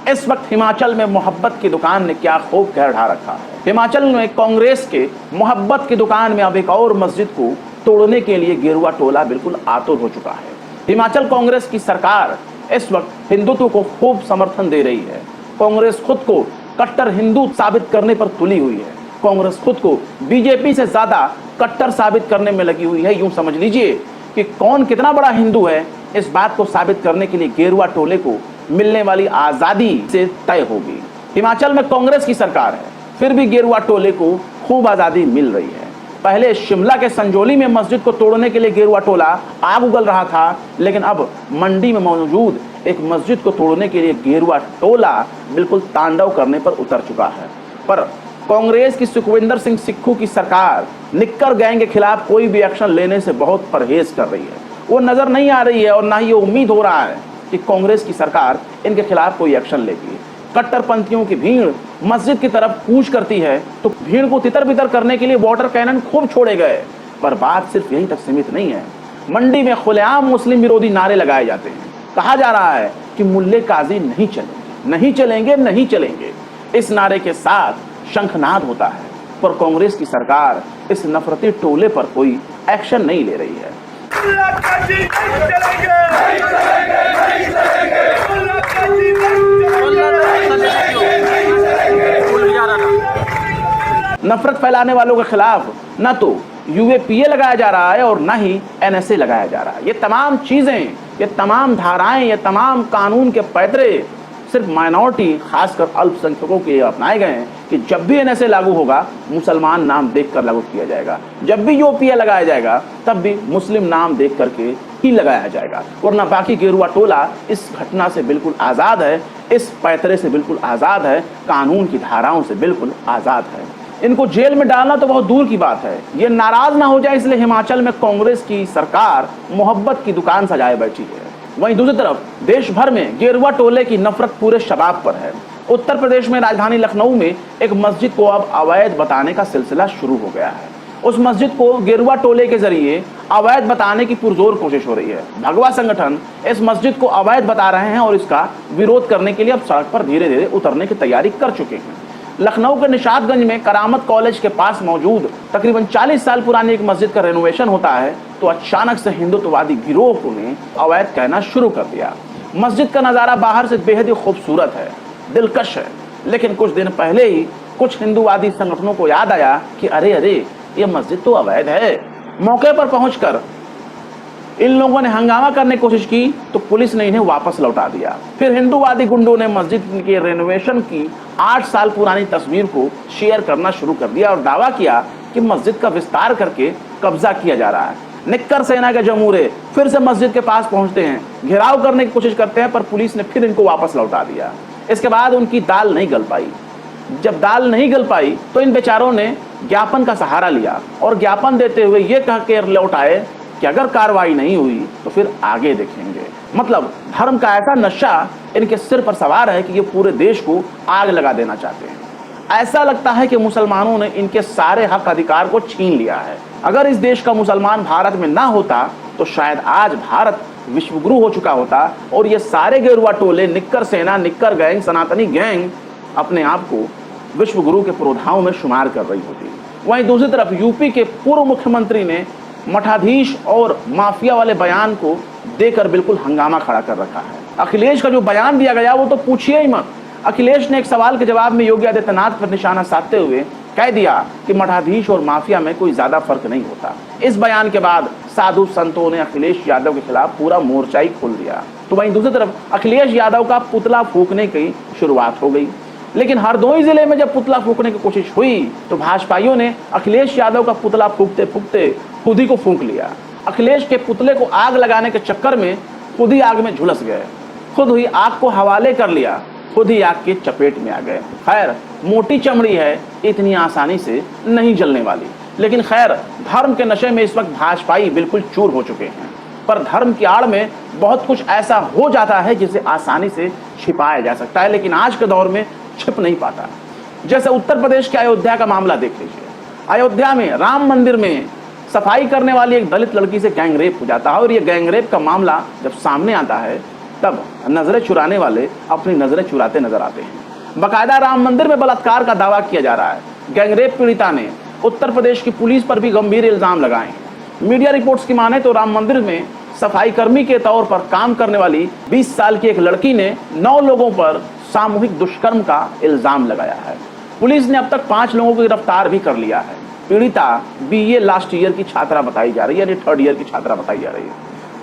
इस वक्त हिमाचल में मोहब्बत की दुकान ने क्या खूब कहर ढा रखा है। हिमाचल में कांग्रेस के मोहब्बत की दुकान में अब एक और मस्जिद को तोड़ने के लिए गेरुआ टोला बिल्कुल आतुर हो चुका है। हिमाचल कांग्रेस की सरकार इस वक्त हिंदुत्व को खूब समर्थन दे रही है। कांग्रेस खुद को कट्टर हिंदू साबित करने पर तुली हुई है। कांग्रेस खुद को बीजेपी से ज्यादा कट्टर साबित करने में लगी हुई है। यूं समझ लीजिए कि कौन कितना बड़ा हिंदू है, इस बात को साबित करने के लिए गेरुआ टोले को मिलने वाली आजादी से तय होगी। हिमाचल में कांग्रेस की सरकार है, फिर भी गेरुआ टोले को खूब आजादी मिल रही है। पहले शिमला के संजौली में मस्जिद को तोड़ने के लिए गेरुआ टोला आग उगल रहा था, लेकिन अब मंडी में मौजूद एक मस्जिद को तोड़ने के लिए गेरुआ टोला बिल्कुल तांडव करने पर उतर चुका है। पर कांग्रेस की सुखविंदर सिंह सिक्खू की सरकार निक्कर गैंग के खिलाफ कोई भी एक्शन लेने से बहुत परहेज कर रही है। वो नजर नहीं आ रही है और ना ही ये उम्मीद हो रहा है कि कांग्रेस की सरकार इनके खिलाफ कोई एक्शन लेगी। कट्टरपंथियों की भीड़ मस्जिद की तरफ कूच करती है तो भीड़ को तितर बितर करने के लिए वाटर कैनन खूब छोड़े गए। पर बात सिर्फ यहीं तक सीमित नहीं है। मंडी में खुलेआम मुस्लिम विरोधी नारे लगाए जाते हैं। कहा जा रहा है कि मुल्ले काजी नहीं चलेंगे, नहीं चलेंगे, नहीं चलेंगे। इस नारे के साथ शंखनाद होता है, पर कांग्रेस की सरकार इस नफरती टोले पर कोई एक्शन नहीं ले रही है। नफरत फैलाने वालों के खिलाफ न तो यूएपीए लगाया जा रहा है और न ही एनएसए लगाया जा रहा है। ये तमाम चीजें, ये तमाम धाराएं, ये तमाम कानून के पैतरे सिर्फ माइनॉरिटी, खासकर अल्पसंख्यकों के अपनाए गए हैं कि जब भी एनएसए लागू होगा मुसलमान नाम देखकर लागू किया जाएगा, जब भी यूपीए लगाया जाएगा तब भी मुस्लिम नाम देख करके ही लगाया जाएगा। वरना बाकी गेरुआ टोला इस घटना से बिल्कुल आज़ाद है, इस पैतरे से बिल्कुल आज़ाद है, कानून की धाराओं से बिल्कुल आज़ाद है। इनको जेल में डालना तो बहुत दूर की बात है, ये नाराज ना हो जाए इसलिए हिमाचल में कांग्रेस की सरकार मोहब्बत की दुकान सजाए बैठी है। वहीं दूसरी तरफ देश भर में गेरुआ टोले की नफरत पूरे शबाब पर है। उत्तर प्रदेश में राजधानी लखनऊ में एक मस्जिद को अब अवैध बताने का सिलसिला शुरू हो गया है। उस मस्जिद को गेरुआ टोले के जरिए अवैध बताने की पुरजोर कोशिश हो रही है। भगवा संगठन इस मस्जिद को अवैध बता रहे हैं और इसका विरोध करने के लिए अब सड़क पर धीरे धीरे उतरने की तैयारी कर चुके हैं। लखनऊ के निशातगंज में करामत कॉलेज के पास मौजूद तकरीबन 40 साल पुरानी एक मस्जिद का रेनोवेशन होता है तो अचानक से हिंदुत्ववादी गिरोह ने अवैध कहना शुरू कर दिया। मस्जिद का नज़ारा बाहर से बेहद ही खूबसूरत है, दिलकश है, लेकिन कुछ दिन पहले ही कुछ हिंदूवादी संगठनों को याद आया कि अरे अरे ये मस्जिद तो अवैध है। मौके पर पहुंचकर इन लोगों ने हंगामा करने की कोशिश की तो पुलिस ने इन्हें वापस लौटा दिया। फिर हिंदूवादी गुंडों ने मस्जिद के रेनोवेशन की 8 साल पुरानी तस्वीर को शेयर करना शुरू कर दिया और दावा किया कि मस्जिद का विस्तार करके कब्जा किया जा रहा है। निक्कर सेना के जमूरे फिर से मस्जिद के पास पहुंचते हैं, घेराव करने की कोशिश करते हैं, पर पुलिस ने फिर इनको वापस लौटा दिया। इसके बाद उनकी दाल नहीं गल पाई। जब दाल नहीं गल पाई तो इन बेचारों ने ज्ञापन का सहारा लिया और ज्ञापन देते हुए ये कह के लौटाए कि अगर कार्रवाई नहीं हुई तो फिर आगे देखेंगे। मतलब धर्म का ऐसा नशा इनके सिर पर सवार है कि ये पूरे देश को आग लगा देना चाहते हैं। ऐसा लगता है कि मुसलमानों ने इनके सारे हक अधिकार को छीन लिया है। अगर इस देश का मुसलमान भारत में ना होता तो शायद आज भारत विश्वगुरु हो चुका होता और ये सारे गेरुआ टोले, निक्कर सेना, निक्कर गैंग, सनातनी गैंग अपने आप को विश्वगुरु के पुरोधाओं में शुमार कर रही होती। वहीं दूसरी तरफ यूपी के पूर्व मुख्यमंत्री ने मठाधीश और माफिया वाले बयान को देकर बिल्कुल हंगामा खड़ा कर रखा है। अखिलेश का जो बयान दिया गया वो तो पूछिए ही मत। अखिलेश ने एक सवाल के जवाब में योगी आदित्यनाथ पर निशाना साधते हुए कह दिया कि मठाधीश और माफिया में कोई ज्यादा फर्क नहीं होता। इस बयान के बाद साधु संतों ने अखिलेश यादव के खिलाफ पूरा मोर्चा ही खोल दिया। तो वहीं दूसरी तरफ अखिलेश यादव का पुतला फूंकने की शुरुआत हो गई। लेकिन हरदोई जिले में जब पुतला फूंकने की कोशिश हुई तो भाजपाइयों ने अखिलेश यादव का पुतला फूंकते फूंकते खुद ही को फूंक लिया। अखिलेश के पुतले को आग लगाने के चक्कर में खुद ही आग में झुलस गए, खुद ही आग को हवाले कर लिया, खुद ही आग के चपेट में आ गए। खैर मोटी चमड़ी है, इतनी आसानी से नहीं जलने वाली। लेकिन खैर धर्म के नशे में इस वक्त भाजपाई बिल्कुल चूर हो चुके हैं। पर धर्म की आड़ में बहुत कुछ ऐसा हो जाता है जिसे आसानी से छिपाया जा सकता है, लेकिन आज के दौर में छिप नहीं पाता। जैसे उत्तर प्रदेश के अयोध्या का मामला देख लीजिए। अयोध्या में राम मंदिर में सफाई करने वाली एक दलित लड़की से गैंगरेप हो जाता है और ये गैंगरेप का मामला जब सामने आता है तब नजरें चुराने वाले अपनी नजरें चुराते नजर आते हैं। बाकायदा राम मंदिर में बलात्कार का दावा किया जा रहा है। गैंगरेप पीड़िता ने उत्तर प्रदेश की पुलिस पर भी गंभीर इल्जाम लगाए हैं। मीडिया रिपोर्ट्स की माने तो राम मंदिर में सफाई कर्मी के तौर पर काम करने वाली 20 साल की एक लड़की ने 9 लोगों पर सामूहिक दुष्कर्म का इल्जाम लगाया है। पुलिस ने अब तक 5 लोगों को गिरफ्तार भी कर लिया है। पीड़िता BA लास्ट ईयर की छात्रा बताई जा रही है, यानी 3rd ईयर की छात्रा बताई जा रही है।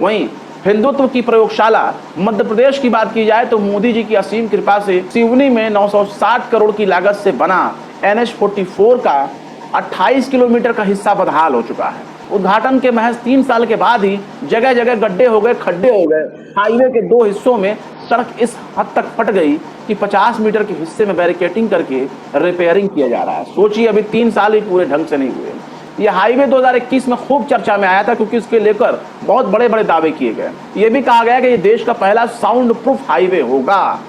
वहीं हिंदुत्व की प्रयोगशाला मध्य प्रदेश की बात की जाए तो मोदी जी की असीम कृपा से सिवनी में 960 करोड़ की लागत से बना NH-44 का 28 किलोमीटर का हिस्सा बदहाल हो चुका है। उद्घाटन के महज 3 साल के बाद ही जगह जगह गड्ढे हो गए, खड्डे हो गए। हाईवे के 2 हिस्सों में सड़क इस हद तक फट गई कि 50 मीटर के हिस्से में बैरिकेटिंग करके रिपेयरिंग किया जा रहा है। सोचिए, अभी 3 साल ही पूरे ढंग से नहीं हुए। यह हाईवे 2021 में खूब चर्चा में आया था क्योंकि इसके लेकर बहुत बड़े बड़े दावे किए गए। यह भी कहा गया कि यह देश का पहला साउंड प्रूफ हाईवे होगा,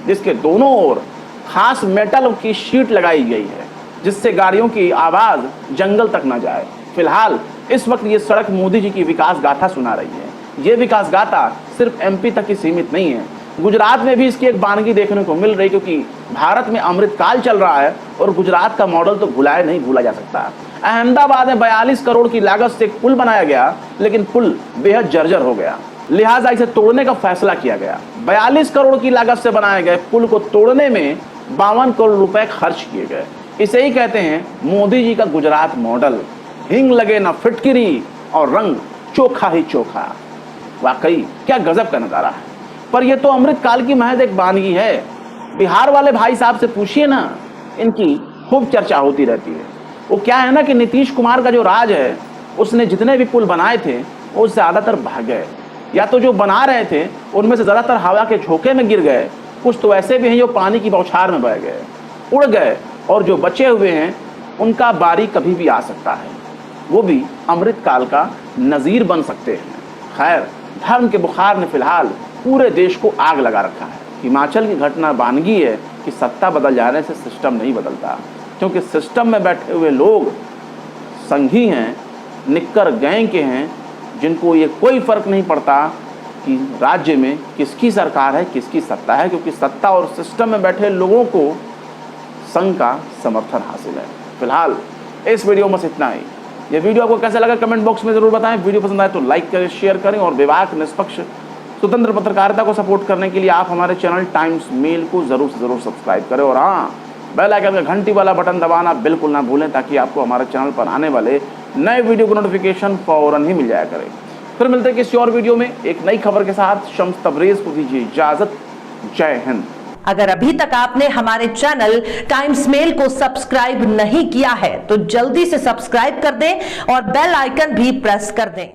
जिसके दोनों ओर खास मेटल की शीट लगाई गई है जिससे गाड़ियों की आवाज जंगल तक न जाए। फिलहाल इस वक्त ये सड़क मोदी जी की विकास गाथा सुना रही है। ये विकास गाथा सिर्फ MP तक ही सीमित नहीं है, गुजरात में भी इसकी एक बानगी देखने को मिल रही, क्योंकि भारत में अमृतकाल चल रहा है और गुजरात का मॉडल तो नहीं भूला जा सकता। अहमदाबाद में 42 करोड़ की लागत से एक पुल बनाया गया, लेकिन पुल बेहद जर्जर हो गया, लिहाजा इसे तोड़ने का फैसला किया गया। 42 करोड़ की लागत से बनाए गए पुल को तोड़ने में 52 करोड़ रुपए खर्च किए गए। इसे ही कहते हैं मोदी जी का गुजरात मॉडल। हिंग लगे ना फिटकिरी और रंग चोखा ही चोखा। वाकई क्या गजब का नजारा है। पर यह तो अमृतकाल की महज एक बानगी है। बिहार वाले भाई साहब से पूछिए ना, इनकी खूब चर्चा होती रहती है। वो क्या है ना कि नीतीश कुमार का जो राज है, उसने जितने भी पुल बनाए थे वो ज्यादातर भाग गए, या तो जो बना रहे थे उनमें से ज्यादातर हवा के झोंके में गिर गए, कुछ तो ऐसे भी हैं जो पानी की बौछार में बह गए, उड़ गए, और जो बचे हुए हैं उनका बारी कभी भी आ सकता है, वो भी अमृतकाल का नज़ीर बन सकते हैं। खैर, धर्म के बुखार ने फिलहाल पूरे देश को आग लगा रखा है। हिमाचल की घटना बानगी है कि सत्ता बदल जाने से सिस्टम नहीं बदलता, क्योंकि सिस्टम में बैठे हुए लोग संघी हैं, निक्कर गैंग के हैं, जिनको ये कोई फर्क नहीं पड़ता कि राज्य में किसकी सरकार है, किसकी सत्ता है, क्योंकि सत्ता और सिस्टम में बैठे लोगों को संघ का समर्थन हासिल है। फिलहाल इस वीडियो में इतना ही। ये वीडियो आपको कैसा लगा कमेंट बॉक्स में जरूर बताएं। वीडियो पसंद आए तो लाइक करें, शेयर करें, और विवाद निष्पक्ष स्वतंत्र पत्रकारिता को सपोर्ट करने के लिए आप हमारे चैनल टाइम्स मेल को जरूर से जरूर सब्सक्राइब करें, और हाँ, बेल आइकन का घंटी वाला बटन दबाना बिल्कुल ना भूलें, ताकि आपको हमारे चैनल पर आने वाले नए वीडियो को नोटिफिकेशन फौरन ही मिल जाया करे। फिर मिलते हैं किसी और वीडियो में एक नई खबर के साथ। शम्स तबरेज को दीजिए इजाजत। जय हिंद। अगर अभी तक आपने हमारे चैनल टाइम्स मेल को सब्सक्राइब नहीं किया है तो जल्दी से सब्सक्राइब कर दें और बेल आइकन भी प्रेस कर दें।